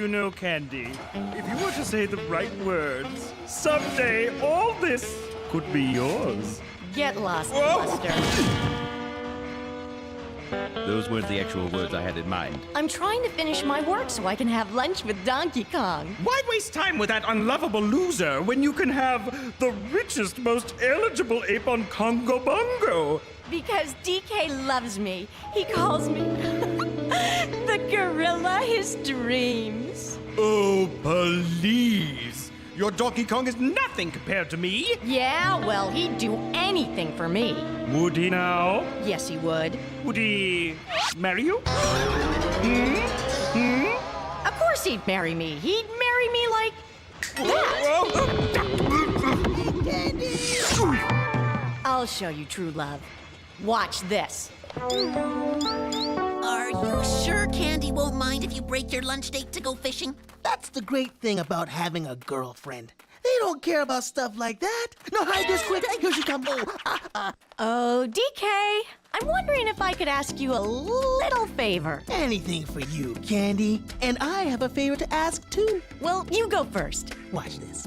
You know, Candy, if you were to say the right words, someday all this could be yours. Get lost, Bluster. Those weren't the actual words I had in mind. I'm trying to finish my work so I can have lunch with Donkey Kong. Why waste time with that unlovable loser when you can have the richest, most eligible ape on Kongo Bongo? Because DK loves me. He calls me the gorilla his dreams. Oh, please. Your Donkey Kong is nothing compared to me. Yeah, well, he'd do anything for me. Would he now? Yes, he would. Would he marry you? Of course he'd marry me. He'd marry me like that. I'll show you true love. Watch this. Are you sure Candy won't mind if you break your lunch date to go fishing? That's the great thing about having a girlfriend. They don't care about stuff like that. No, hide this quick. Here she comes. Oh, DK, I'm wondering if I could ask you a little favor. Anything for you, Candy. And I have a favor to ask, too. Well, you go first. Watch this.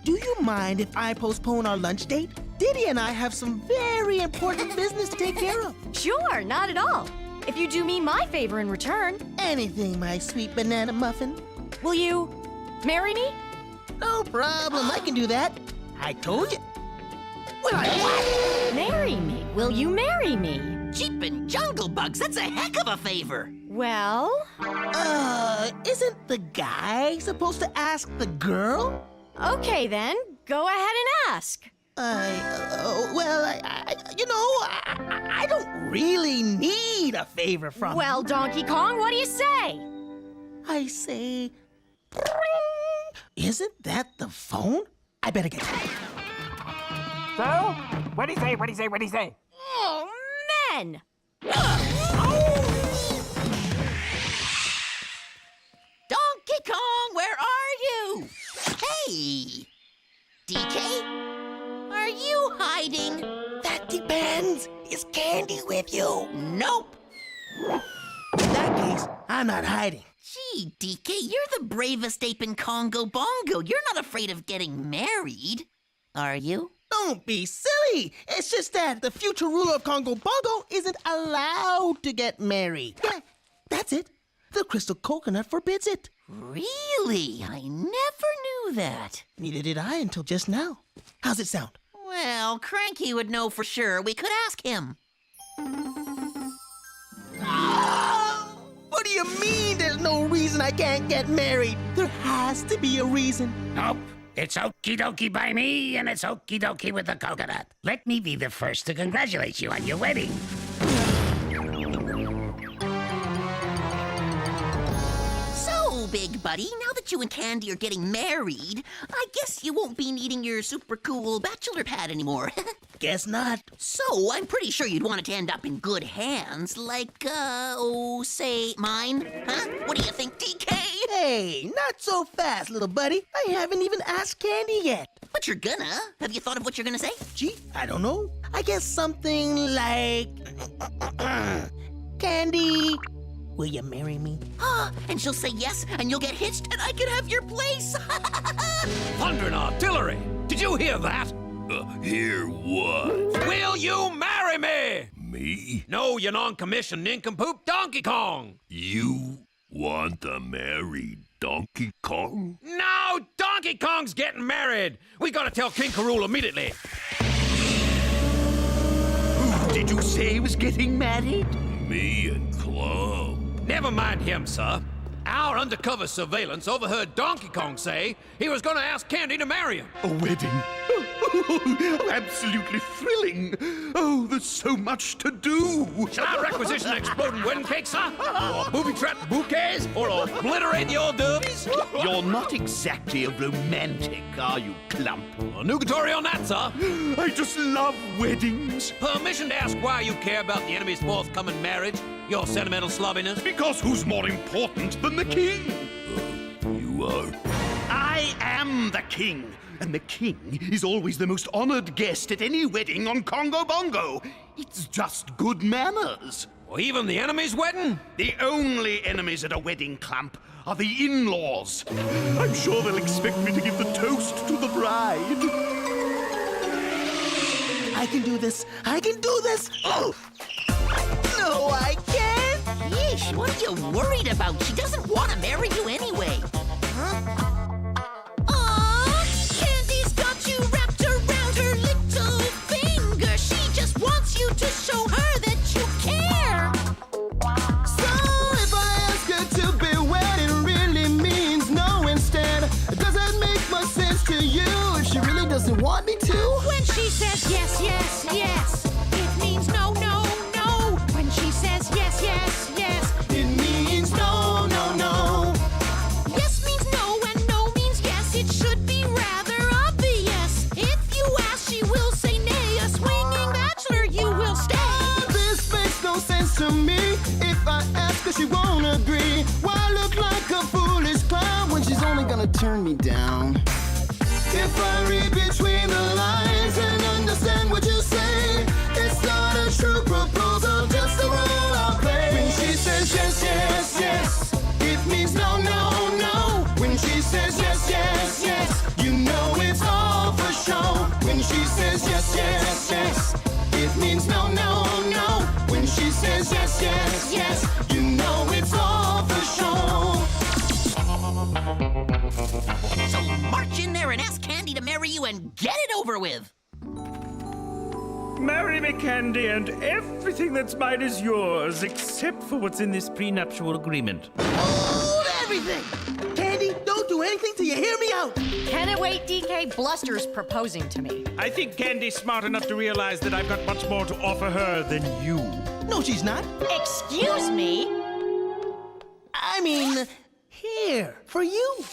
Do you mind if I postpone our lunch date? Diddy and I have some very important business to take care of. Sure, not at all. If you do me my favor in return. Anything, my sweet banana muffin. Will you marry me? No problem, I can do that. I told you. Will I what? Marry me. Will you marry me? Jeepin' jungle bugs, that's a heck of a favor. Well? Isn't the guy supposed to ask the girl? Okay then, go ahead and ask. I don't really need a favor from you. Well, Donkey Kong, what do you say? I say... Isn't that the phone? I better get it. So? What'd he say? What'd he say? What'd he say? Oh, men! Donkey Kong, where are you? Hey! DK? Are you hiding? That depends. Is Candy with you? Nope. In that case, I'm not hiding. Gee, DK, you're the bravest ape in Kongo Bongo. You're not afraid of getting married, are you? Don't be silly. It's just that the future ruler of Kongo Bongo isn't allowed to get married. Yeah, that's it. The crystal coconut forbids it. Really? I never knew that. Neither did I until just now. How's it sound? Well, Cranky would know for sure. We could ask him. What do you mean there's no reason I can't get married? There has to be a reason. Nope. It's okie dokie by me, and it's okie dokie with the coconut. Let me be the first to congratulate you on your wedding. So, big buddy, now that you and Candy are getting married, I guess you won't be needing your super cool bachelor pad anymore. Guess not. So, I'm pretty sure you'd want it to end up in good hands, like, say, mine. Huh? What do you think, DK? Hey, not so fast, little buddy. I haven't even asked Candy yet. But you're gonna. Have you thought of what you're gonna say? Gee, I don't know. I guess something like... Candy, will you marry me? And she'll say yes, and you'll get hitched, and I can have your place. Thundering artillery! Did you hear that? Hear what? Will you marry me? Me? No, you non-commissioned nincompoop Donkey Kong! You want to marry Donkey Kong? No, Donkey Kong's getting married! We gotta tell King K. Rool immediately. Who did you say was getting married? Me and Klump. Never mind him, sir. Our undercover surveillance overheard Donkey Kong say he was gonna ask Candy to marry him. A wedding? Oh, absolutely thrilling. Oh, there's so much to do. Shall I requisition exploding wedding cake, sir? Or booby-trapped bouquets? Or obliterate the hors d'oeuvres? You're not exactly a romantic, are you, Klump? Nugatory on that, sir. I just love weddings. Permission to ask why you care about the enemy's forthcoming marriage? Your sentimental slobbiness? Because who's more important than the king? You are. I am the king. And the king is always the most honored guest at any wedding on Kongo Bongo. It's just good manners. Or even the enemy's wedding? The only enemies at a wedding, Klump, are the in-laws. I'm sure they'll expect me to give the toast to the bride. I can do this. I can do this. Oh. No, I can't. Yeesh, what are you worried about? She doesn't want to marry you anyway. Aw, Candy's got you wrapped around her little finger. She just wants you to show her that you care. So if I ask her to be wed, it really means no instead. Does that make much sense to you if she really doesn't want me to? When she says yes, yes, yes, it means no, no, no. When she says yes, yes, yes, It means no, no, no. yes means no and no means yes. It should be rather obvious. If you ask, she will say nay. A swinging bachelor, you will stay. This makes no sense to me. If I ask her, she won't agree. Why look like a foolish clown when she's only gonna turn me down? If I read between the lines and understand what you say, it's not a true proposal, just a role I'll play. When she says yes, yes, yes, it means no, no, no. When she says yes, yes, yes, you know it's all for show. When she says yes, yes, yes, it means no, no, no. When she says yes, yes, yes, you know it's all for show. So march in there and ask Candy to marry you and get it over with. Marry me, Candy, and everything that's mine is yours, except for what's in this prenuptial agreement. Hold everything! Candy, don't do anything till you hear me out. Can it wait, DK? Bluster's proposing to me. I think Candy's smart enough to realize that I've got much more to offer her than you. No, she's not. Excuse me? I mean, here, for you.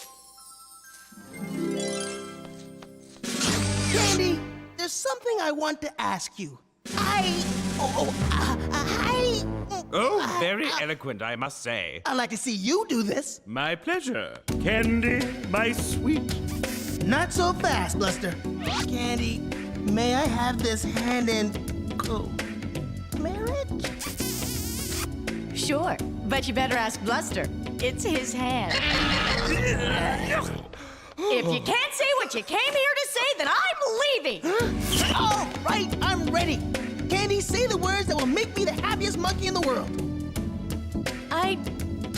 Candy, there's something I want to ask you. Oh, very eloquent, I must say. I'd like to see you do this. My pleasure. Candy, my sweet. Not so fast, Bluster. Candy, may I have this hand in marriage? Sure, but you better ask Bluster. It's his hand. If you can't say what you came here to say, then I'm leaving. All right, I'm ready. Candy, say the words that will make me the happiest monkey in the world. I'd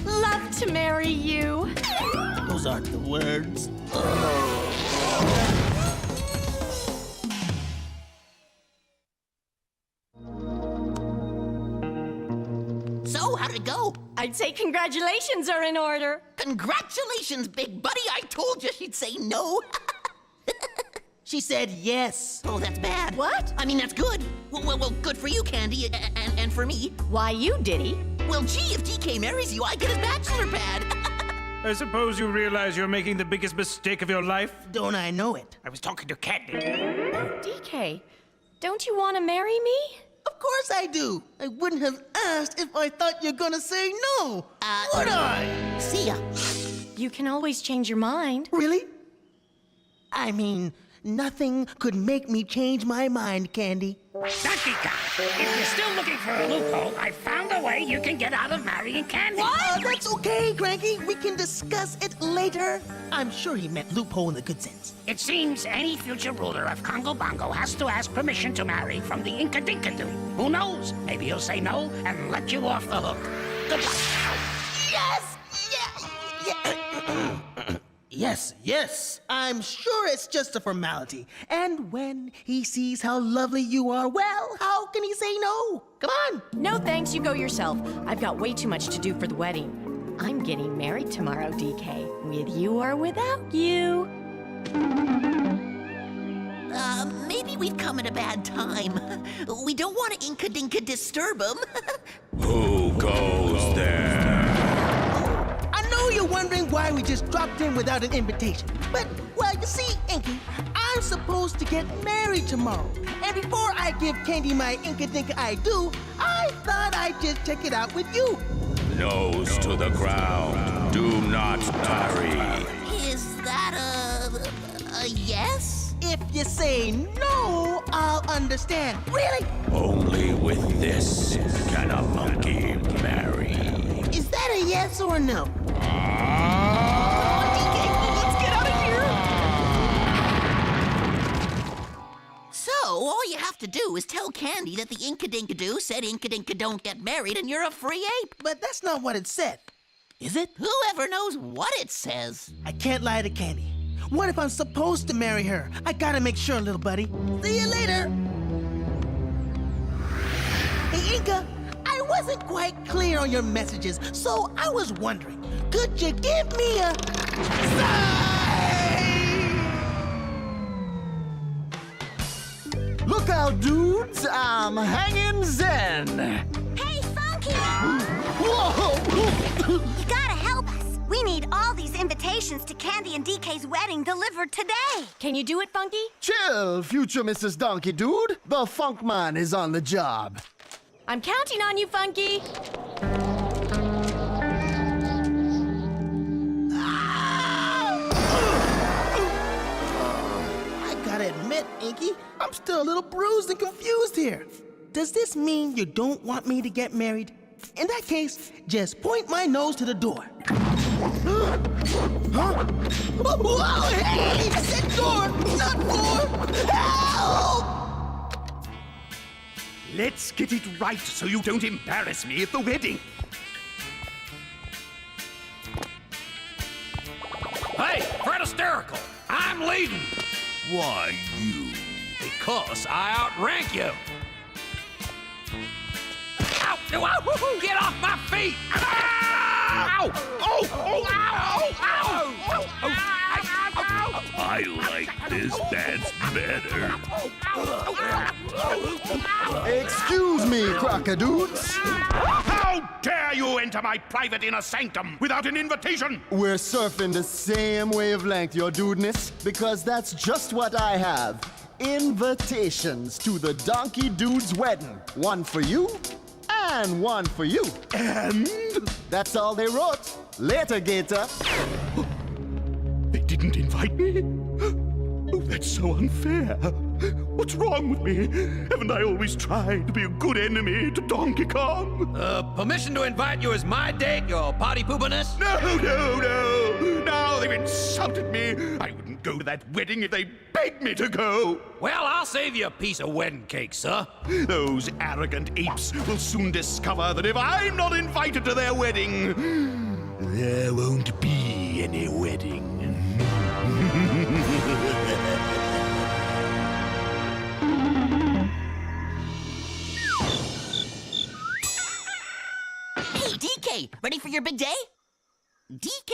love to marry you. Those aren't the words. So, how'd it go? I'd say congratulations are in order. Congratulations, big buddy. I told you she'd say no. She said yes. Oh, that's bad. What? I mean, that's good. Well, good for you, Candy, and for me. Why you, Diddy? Well, gee, if DK marries you, I get his bachelor pad. I suppose you realize you're making the biggest mistake of your life? Don't I know it? I was talking to Candy. DK, don't you want to marry me? Of course I do. I wouldn't have asked if I thought you're gonna say no. Would I? See ya. You can always change your mind. Really? I mean, nothing could make me change my mind, Candy. Donkey Kong, if you're still looking for a loophole, I found a way you can get out of marrying Candy. That's okay, Cranky. We can discuss it later. I'm sure he meant loophole in the good sense. It seems any future ruler of Kongo Bongo has to ask permission to marry from the Inka Dinka Doo. Who knows? Maybe he'll say no and let you off the hook. Good luck. Yes! Yes. I'm sure it's just a formality. And when he sees how lovely you are, well, how can he say no? Come on. No thanks, you go yourself. I've got way too much to do for the wedding. I'm getting married tomorrow, DK. With you or without you. Maybe we've come at a bad time. We don't want to Inka Dinka disturb him. Who goes there? I know you're wondering why we just dropped in without an invitation. But, well, you see, Inky, I'm supposed to get married tomorrow. And before I give Candy my Inka Dinka I do, I thought I'd just check it out with you. Nose to the ground. Do not tarry. Is that a yes? If you say no, I'll understand. Really? Only with this can a monkey marry. Is that a yes or a no? Let's get out of here. So, all you have to do is tell Candy that the Inka Dinka Doo said Inka Dinka don't get married and you're a free ape. But that's not what it said. Is it? Whoever knows what it says. I can't lie to Candy. What if I'm supposed to marry her? I gotta make sure, little buddy. See you later. Hey, Inka, I wasn't quite clear on your messages, so I was wondering, could you give me a sign? Look out, dudes! I'm hanging zen! Hey, Funky! Whoa! You gotta help us. We need all these invitations to Candy and DK's wedding delivered today. Can you do it, Funky? Chill, future Mrs. Donkey Dude. The Funk Man is on the job. I'm counting on you, Funky. I gotta admit, Inky, I'm still a little bruised and confused here. Does this mean you don't want me to get married? In that case, just point my nose to the door. Huh? Whoa, hey! I said door, not door! Help! Let's get it right so you don't embarrass me at the wedding. Hey, Fred Hysterical, I'm leading. Why, you? Because I outrank you. Ow! Ow! Get off my feet! Ow! Ow! Oh! Oh! Ow! Ow! Ow! I like this dance better. Excuse me, Crocodoots. How dare you enter my private inner sanctum without an invitation? We're surfing the same wavelength, your dudeness, because that's just what I have. Invitations to the Donkey Dude's wedding. One for you, and one for you. And? That's all they wrote. Later, Gator. They didn't invite me? Oh, that's so unfair. What's wrong with me? Haven't I always tried to be a good enemy to Donkey Kong? Permission to invite you as my date, your potty poopiness? No! Now they've insulted me. I wouldn't go to that wedding if they begged me to go. Well, I'll save you a piece of wedding cake, sir. Those arrogant apes will soon discover that if I'm not invited to their wedding, there won't be any wedding. Hey, DK, ready for your big day? DK?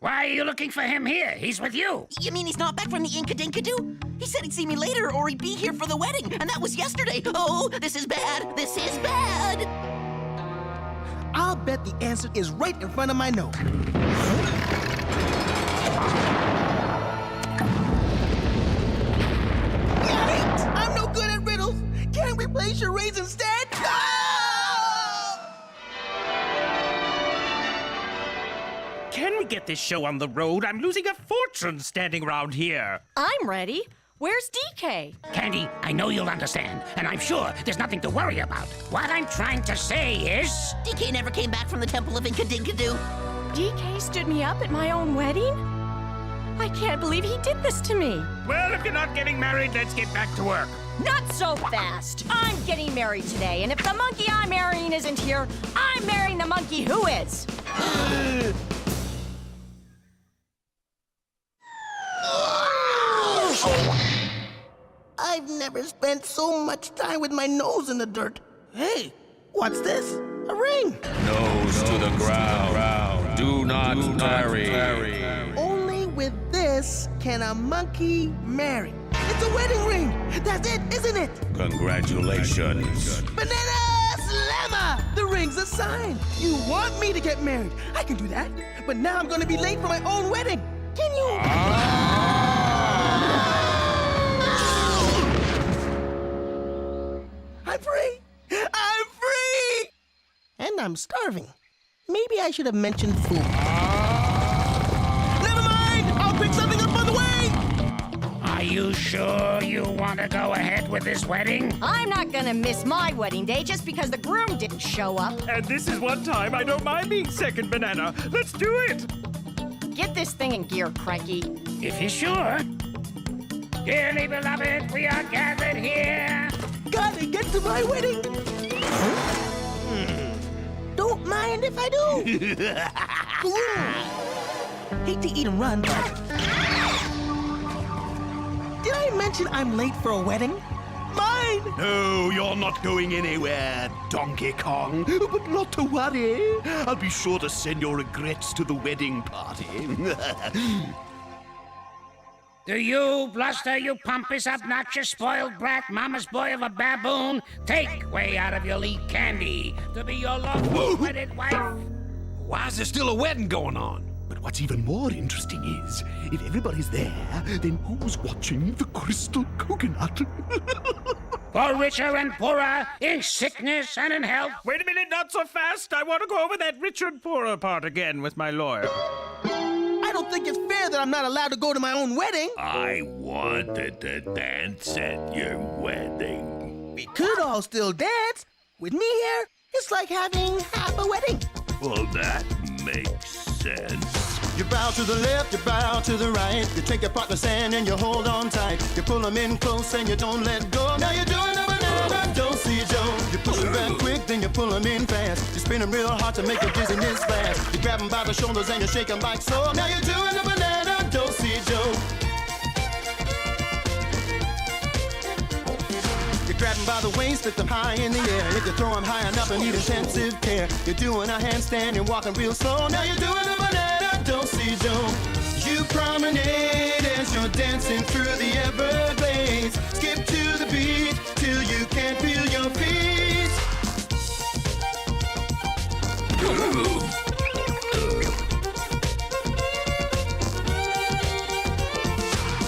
Why are you looking for him here? He's with you. You mean he's not back from the Inka Dinka Doo? He said he'd see me later or he'd be here for the wedding, and that was yesterday. Oh, this is bad. This is bad. I'll bet the answer is right in front of my nose. Yikes! I'm no good at riddles. Can't we play charades instead? Can we get this show on the road? I'm losing a fortune standing around here. I'm ready. Where's DK? Candy, I know you'll understand, and I'm sure there's nothing to worry about. What I'm trying to say is... DK never came back from the Temple of Inka Dinka Doo. DK stood me up at my own wedding? I can't believe he did this to me. Well, if you're not getting married, let's get back to work. Not so fast. I'm getting married today, and if the monkey I'm marrying isn't here, I'm marrying the monkey who is. I've never spent so much time with my nose in the dirt. Hey, what's this? A ring. Nose to the ground. Do not tarry. Only with this can a monkey marry. It's a wedding ring. That's it, isn't it? Congratulations. Banana Slammer! The ring's a sign. You want me to get married. I can do that. But now I'm gonna be late for my own wedding. Can you? I'm free! I'm free! And I'm starving. Maybe I should have mentioned food. Never mind! I'll pick something up on the way! I Are you sure you want to go ahead with this wedding? I'm not gonna miss my wedding day just because the groom didn't show up. And this is one time I don't mind being second banana. Let's do it! Get this thing in gear, Cranky. If you're sure. Dearly beloved, we are gathered here. Gotta get to my wedding. Don't mind if I do. Hate to eat and run, but... Did I mention I'm late for a wedding? Mine! No, you're not going anywhere, Donkey Kong. But not to worry. I'll be sure to send your regrets to the wedding party. Do you, Bluster, you pompous, obnoxious, spoiled brat, mama's boy of a baboon, take way out of your lead candy to be your lawful wedded wife? Why is there still a wedding going on? But what's even more interesting is, if everybody's there, then who's watching the crystal coconut? For richer and poorer, in sickness and in health. Wait a minute, not so fast. I want to go over that rich and poorer part again with my lawyer. I don't think it's fair that I'm not allowed to go to my own wedding. I wanted to dance at your wedding. We could all still dance. With me here, it's like having half a wedding. Well, that makes sense. You bow to the left, you bow to the right. You take your partner's hand and you hold on tight. You pull them in close and you don't let go. Now you're doing a banana, don't see Joe. You push them back quick, then you pull them in fast. You spin them real hard to make the dizziness fast. You grab them by the shoulders and you shake them like so. Now you're doing a banana, don't see Joe. You grab them by the waist, lift them high in the air. If you throw them high enough and need intensive care. You're doing a handstand and walking real slow. Now you're doing a banana, don't see Joe. You promenade as you're dancing through the Everglades. Skip to the beat till you can't feel your feet.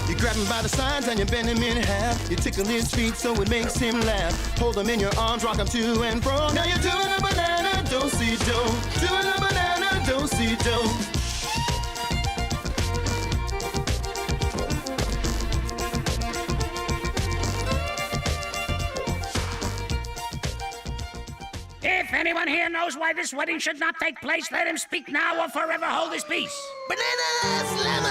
You grab him by the sides and you bend him in half. You tickle his feet so it makes him laugh. Hold him in your arms, rock him to and fro. Now you're doing a banana, don't see Joe. Doing a banana, don't see Joe. If anyone here knows why this wedding should not take place, let him speak now or forever hold his peace. Banana slammer!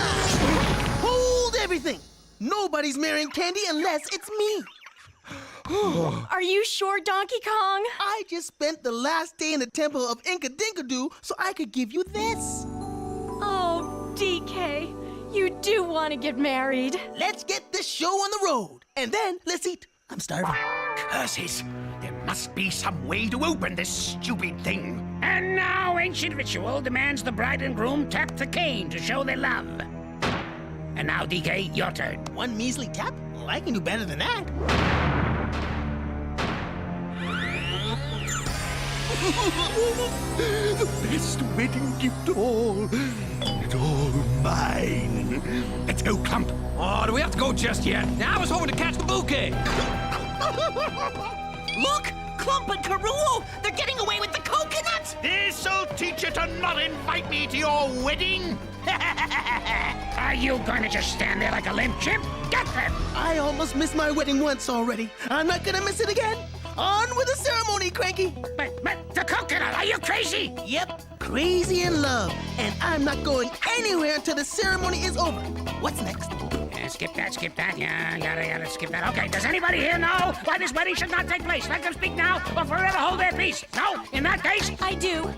Hold everything! Nobody's marrying Candy unless it's me. Are you sure, Donkey Kong? I just spent the last day in the temple of Inka Dinka Doo so I could give you this. Oh, DK, you do want to get married. Let's get this show on the road. And then let's eat. I'm starving. Curses! There must be some way to open this stupid thing. And now ancient ritual demands the bride and groom tap the cane to show their love. And now, DK, your turn. One measly tap? Well, I can do better than that. The best wedding gift of all. It's all mine. Let's go, Klump. Oh, do we have to go just yet? I was hoping to catch the bouquet. Look! Klump and Krusha! They're getting away with the coconut! This'll teach you to not invite me to your wedding. Are you going to just stand there like a limp chimp? Get them! I almost missed my wedding once already. I'm not gonna miss it again. On with the ceremony, Cranky. But the coconut, are you crazy? Yep, crazy in love. And I'm not going anywhere until the ceremony is over. What's next? Skip that. Yeah, gotta skip that. Okay, does anybody here know why this wedding should not take place? Let them speak now or forever hold their peace. No? In that case? I do.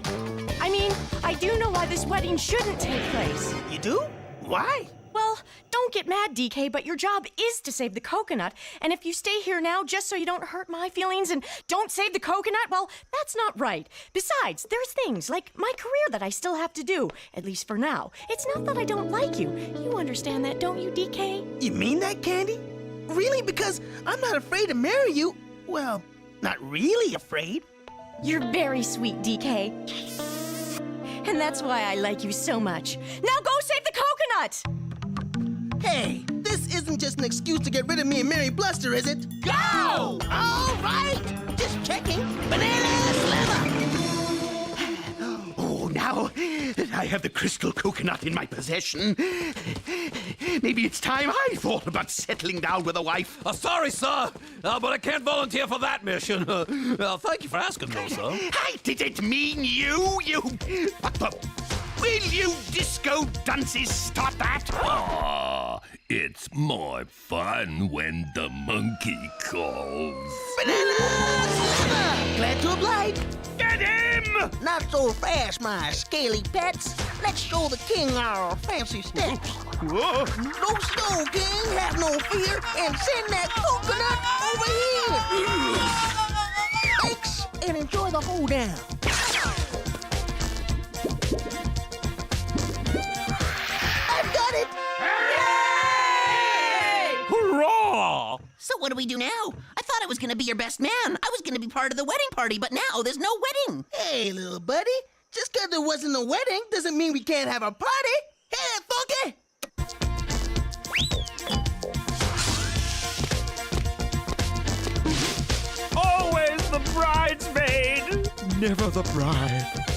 I do know why this wedding shouldn't take place. You do? Why? Well, don't get mad, DK, but your job is to save the coconut. And if you stay here now just so you don't hurt my feelings and don't save the coconut, well, that's not right. Besides, there's things like my career that I still have to do, at least for now. It's not that I don't like you. You understand that, don't you, DK? You mean that, Candy? Really? Because I'm not afraid to marry you. Well, not really afraid. You're very sweet, DK. And that's why I like you so much. Now go save the coconut! Hey, this isn't just an excuse to get rid of me and marry Bluster, is it? Go! All right, just checking. Banana slammer! Oh, now that I have the crystal coconut in my possession, maybe it's time I thought about settling down with a wife. Sorry, sir, but I can't volunteer for that mission. Thank you for asking, though, sir. I didn't mean you. Will you disco dunces stop that? Ah, it's more fun when the monkey calls. Glad to oblige. Get him! Not so fast, my scaly pets. Let's show the king our fancy steps. Whoa. No snow, king, have no fear, and send that coconut over here. Thanks, and enjoy the hoedown. I've got it. Hurrah! So what do we do now? I thought I was gonna be your best man. I was gonna be part of the wedding party, but now there's no wedding. Hey, little buddy, just because there wasn't a wedding doesn't mean we can't have a party. Hey, Funky! Always the bridesmaid, never the bride.